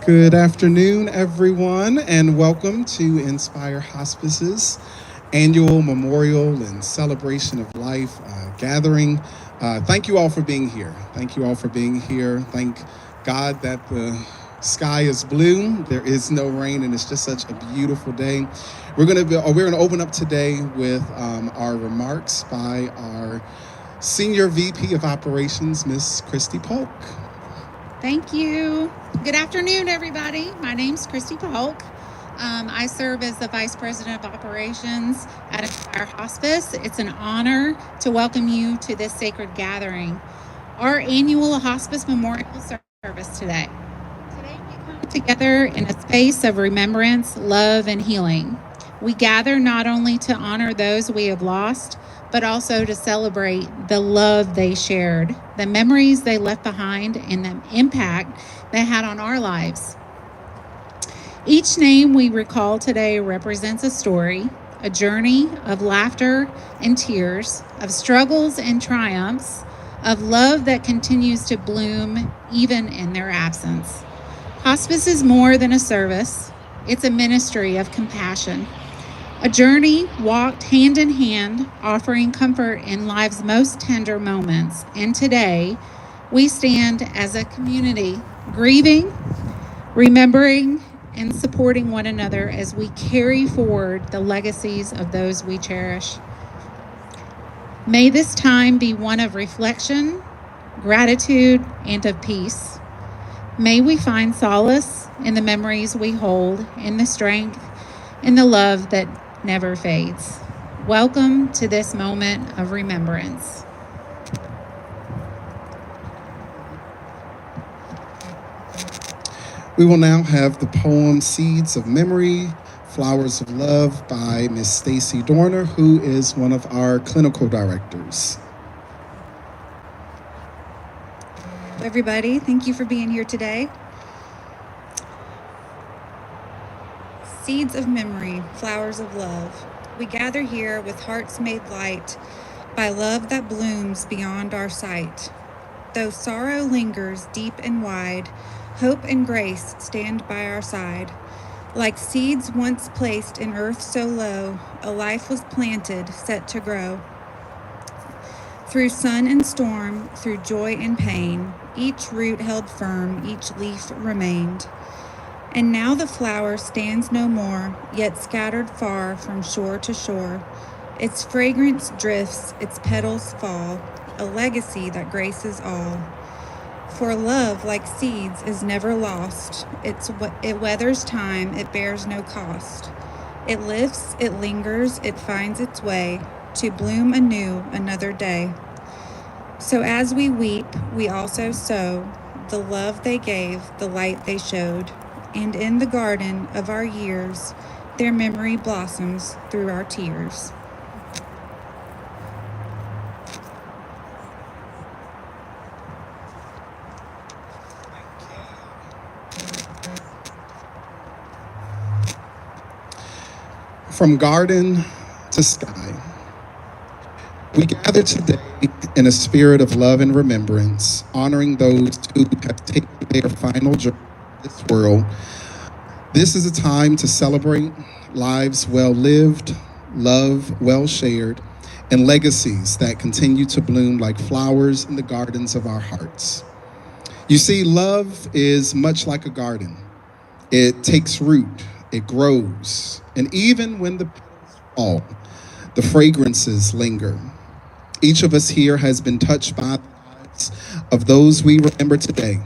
Good afternoon, everyone, and welcome to Inspire Hospice's annual memorial and celebration of life gathering. Thank you all for being here. Thank you all for being here. Thank God that the sky is blue. There is no rain, and it's just such a beautiful day. We're gonna open up today with our remarks by our Senior VP of Operations, Miss Christy Polk. Thank you. Good afternoon, everybody. My name's Christy Polk. I serve as the Vice President of Operations at Inspire Hospice. It's an honor to welcome you to this sacred gathering, our annual Hospice Memorial Service today. Today we come together in a space of remembrance, love, and healing. We gather not only to honor those we have lost, but also to celebrate the love they shared, the memories they left behind, and the impact they had on our lives. Each name we recall today represents a story, a journey of laughter and tears, of struggles and triumphs, of love that continues to bloom even in their absence. Hospice is more than a service. It's a ministry of compassion. A journey walked hand in hand, offering comfort in life's most tender moments. And today, we stand as a community, grieving, remembering, and supporting one another as we carry forward the legacies of those we cherish. May this time be one of reflection, gratitude, and of peace. May we find solace in the memories we hold, in the strength, in the love that never fades. Welcome to this moment of remembrance. We will now have the poem Seeds of Memory, Flowers of Love by Miss Stacy Dorner, who is one of our clinical directors. Everybody, thank you for being here today. Seeds of memory, flowers of love. We gather here with hearts made light by love that blooms beyond our sight. Though sorrow lingers deep and wide, hope and grace stand by our side. Like seeds once placed in earth so low, a life was planted, set to grow. Through sun and storm, through joy and pain, each root held firm, each leaf remained. And now the flower stands no more, yet scattered far from shore to shore. Its fragrance drifts, its petals fall, a legacy that graces all. For love, like seeds, is never lost. It weathers time, it bears no cost. It lifts, it lingers, it finds its way to bloom anew another day. So as we weep, we also sow the love they gave, the light they showed. And in the garden of our years, their memory blossoms through our tears. From garden to sky, we gather today in a spirit of love and remembrance, honoring those who have taken their final journey in this world. This is a time to celebrate lives well lived, love well shared, and legacies that continue to bloom like flowers in the gardens of our hearts. You see, love is much like a garden. It takes root, it grows, and even when the petals fall, the fragrances linger. Each of us here has been touched by the lives of those we remember today.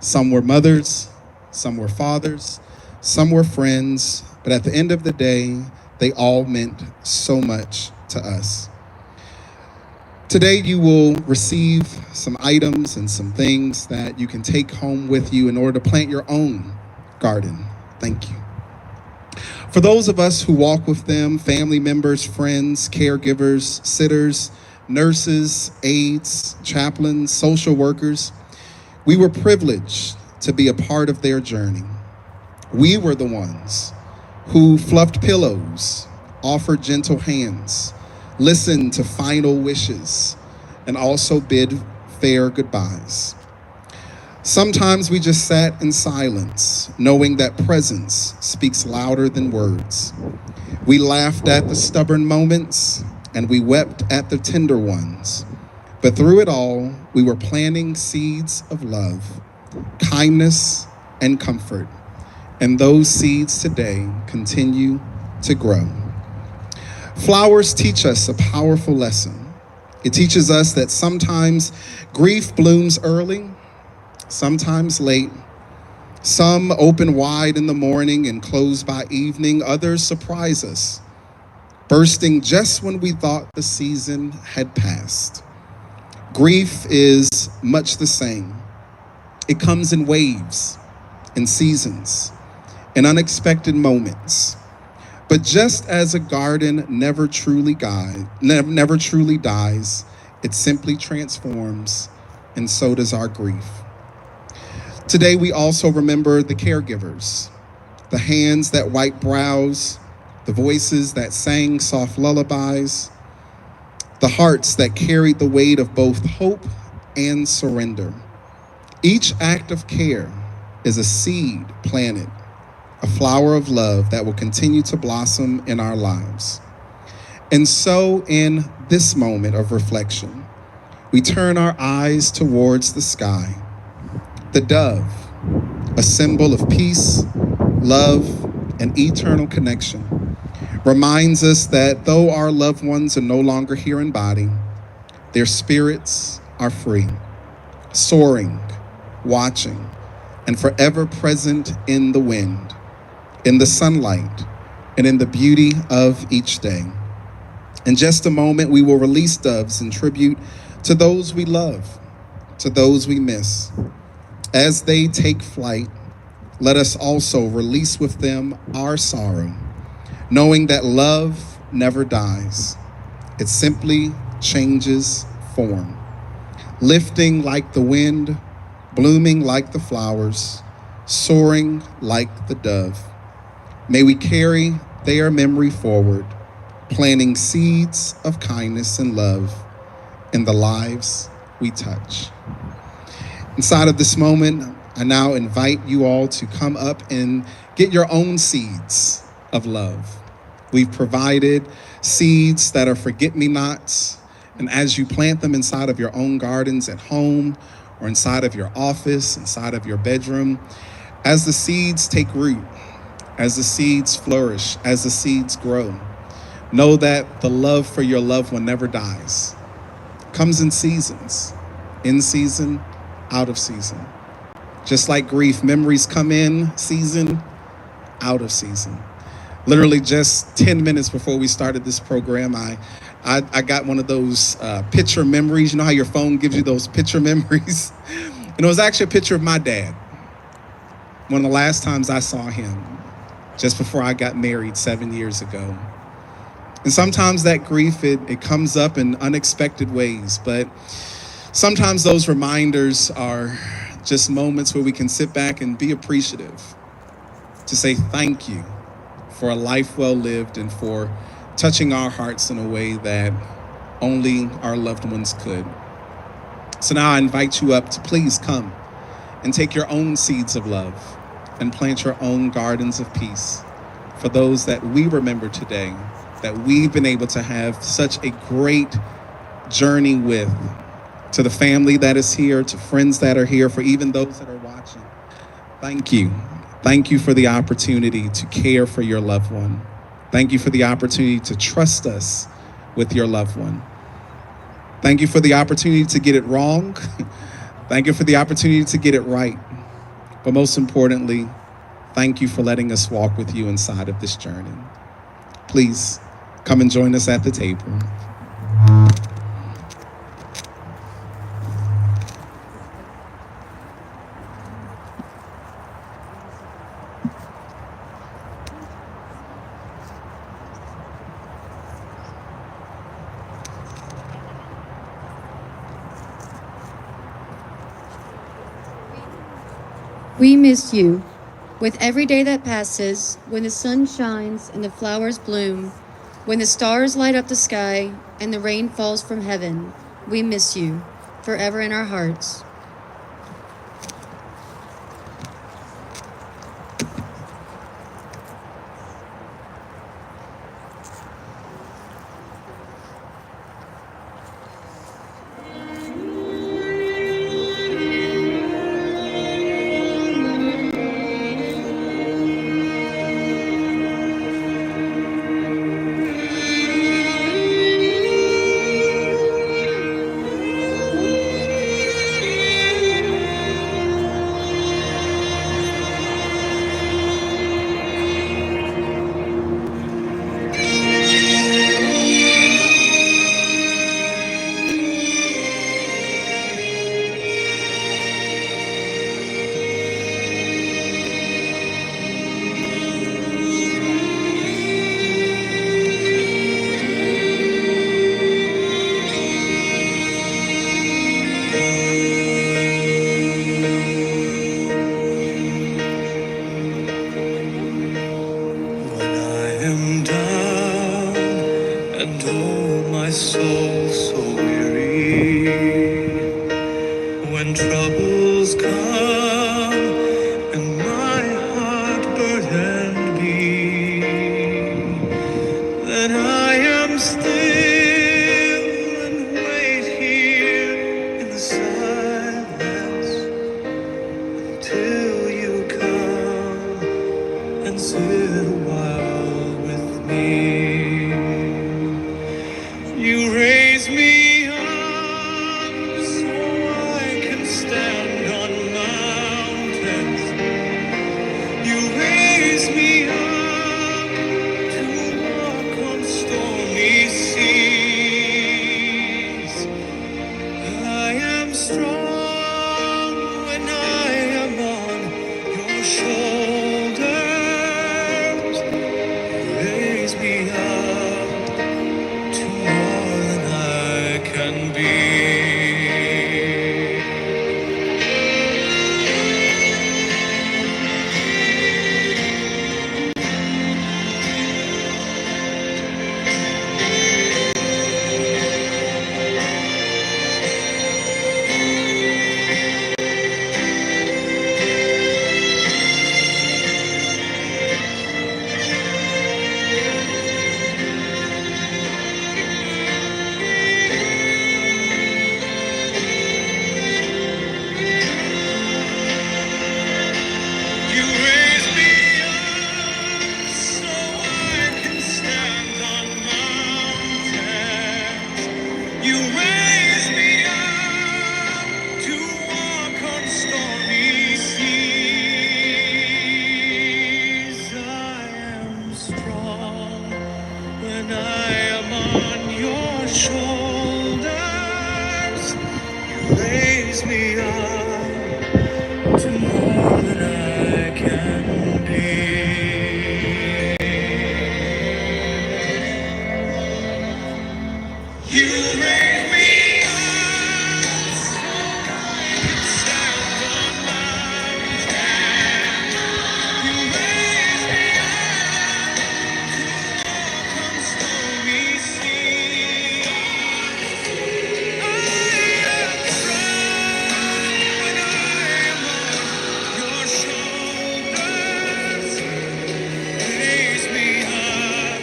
Some were mothers, some were fathers, some were friends, but at the end of the day, they all meant so much to us. Today, you will receive some items and some things that you can take home with you in order to plant your own garden. Thank you. For those of us who walk with them, family members, friends, caregivers, sitters, nurses, aides, chaplains, social workers, we were privileged to be a part of their journey. We were the ones who fluffed pillows, offered gentle hands, listened to final wishes, and also bid fair goodbyes. Sometimes we just sat in silence, knowing that presence speaks louder than words. We laughed at the stubborn moments, and we wept at the tender ones. But through it all, we were planting seeds of love, kindness, and comfort. And those seeds today continue to grow. Flowers teach us a powerful lesson. It teaches us that sometimes grief blooms early, sometimes late. Some open wide in the morning and close by evening. Others surprise us, bursting just when we thought the season had passed. Grief is much the same. It comes in waves, in seasons, in unexpected moments. But just as a garden never truly dies, it simply transforms, and so does our grief. Today, we also remember the caregivers, the hands that wiped brows, the voices that sang soft lullabies, the hearts that carried the weight of both hope and surrender. Each act of care is a seed planted, a flower of love that will continue to blossom in our lives. And so, in this moment of reflection, we turn our eyes towards the sky. The dove, a symbol of peace, love, and eternal connection, reminds us that though our loved ones are no longer here in body, their spirits are free, soaring, watching, and forever present in the wind, in the sunlight, and in the beauty of each day. In just a moment, we will release doves in tribute to those we love, to those we miss. As they take flight, let us also release with them our sorrow, knowing that love never dies. It simply changes form, lifting like the wind, blooming like the flowers, soaring like the dove. May we carry their memory forward, planting seeds of kindness and love in the lives we touch. Inside of this moment, I now invite you all to come up and get your own seeds of love. We've provided seeds that are forget-me-nots, and as you plant them inside of your own gardens at home or inside of your office, inside of your bedroom, as the seeds take root, as the seeds flourish, as the seeds grow, know that the love for your loved one never dies. It comes in seasons, in season, out of season. Just like grief, memories come in season, out of season. Literally just 10 minutes before we started this program, I got one of those picture memories. You know how your phone gives you those picture memories? And it was actually a picture of my dad. One of the last times I saw him, just before I got married 7 years ago. And sometimes that grief, it comes up in unexpected ways, but sometimes those reminders are just moments where we can sit back and be appreciative, to say thank you for a life well lived and for touching our hearts in a way that only our loved ones could. So now I invite you up to please come and take your own seeds of love and plant your own gardens of peace for those that we remember today, that we've been able to have such a great journey with. To the family that is here, to friends that are here, for even those that are watching, thank you. Thank you for the opportunity to care for your loved one. Thank you for the opportunity to trust us with your loved one. Thank you for the opportunity to get it wrong. Thank you for the opportunity to get it right. But most importantly, thank you for letting us walk with you inside of this journey. Please come and join us at the table. We miss you. With every day that passes, when the sun shines and the flowers bloom, when the stars light up the sky and the rain falls from heaven, we miss you, forever in our hearts. strong when I am on your shoulders. Raise me up to more than I can be. You raise me up so I can stand on mountains. You raise me up to walk on stormy seas. I am strong when I am on your shoulders. You raise me up to more than I can be. You raise me up so I can stand on mountains. You raise me up to walk on stormy seas. I am strong when I am on your shoulders. Raise me up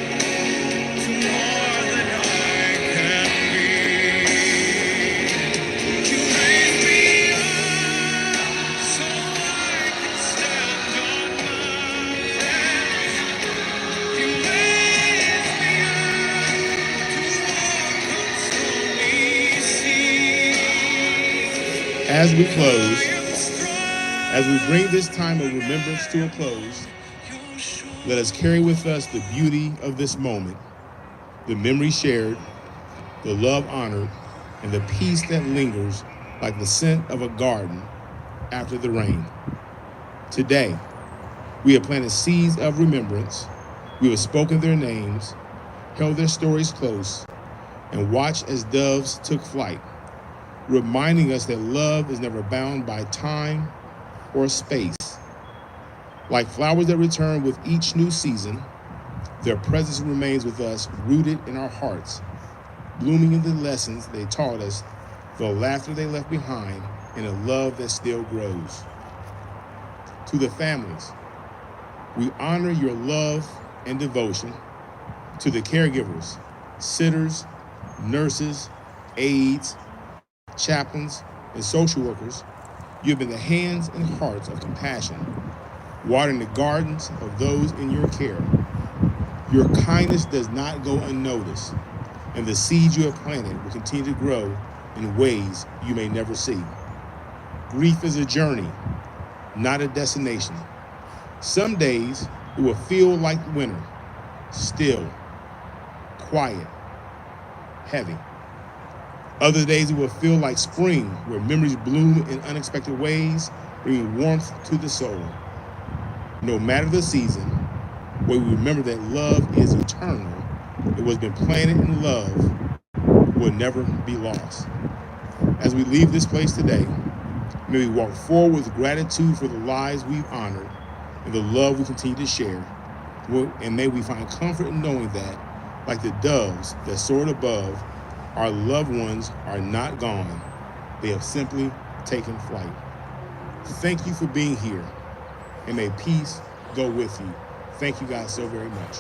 to more than I can be. You raise me up so I can stand on mountains. You raise me up to walk on stormy seas. As we close, I am strong. as we bring this time of remembrance to a close, Your shoulders. let us carry with us the beauty of this moment, the memory shared, the love honored, and the peace that lingers like the scent of a garden after the rain. Today, we have planted seeds of remembrance. We have spoken their names, held their stories close, and watched as doves took flight, reminding us that love is never bound by time or space. Like flowers that return with each new season, their presence remains with us, rooted in our hearts, blooming in the lessons they taught us, the laughter they left behind, and a love that still grows. To the families, we honor your love and devotion. To the caregivers, sitters, nurses, aides, chaplains, and social workers, you have been the hands and hearts of compassion, watering the gardens of those in your care. Your kindness does not go unnoticed, and the seeds you have planted will continue to grow in ways you may never see. Grief is a journey, not a destination. Some days it will feel like winter, still, quiet, heavy. Other days it will feel like spring, where memories bloom in unexpected ways, bringing warmth to the soul. No matter the season, we remember that love is eternal. It was been planted in love, will never be lost. As we leave this place today, may we walk forward with gratitude for the lives we've honored and the love we continue to share. And may we find comfort in knowing that, like the doves that soared above, our loved ones are not gone. They have simply taken flight. Thank you for being here, and may peace go with you. Thank you guys so very much.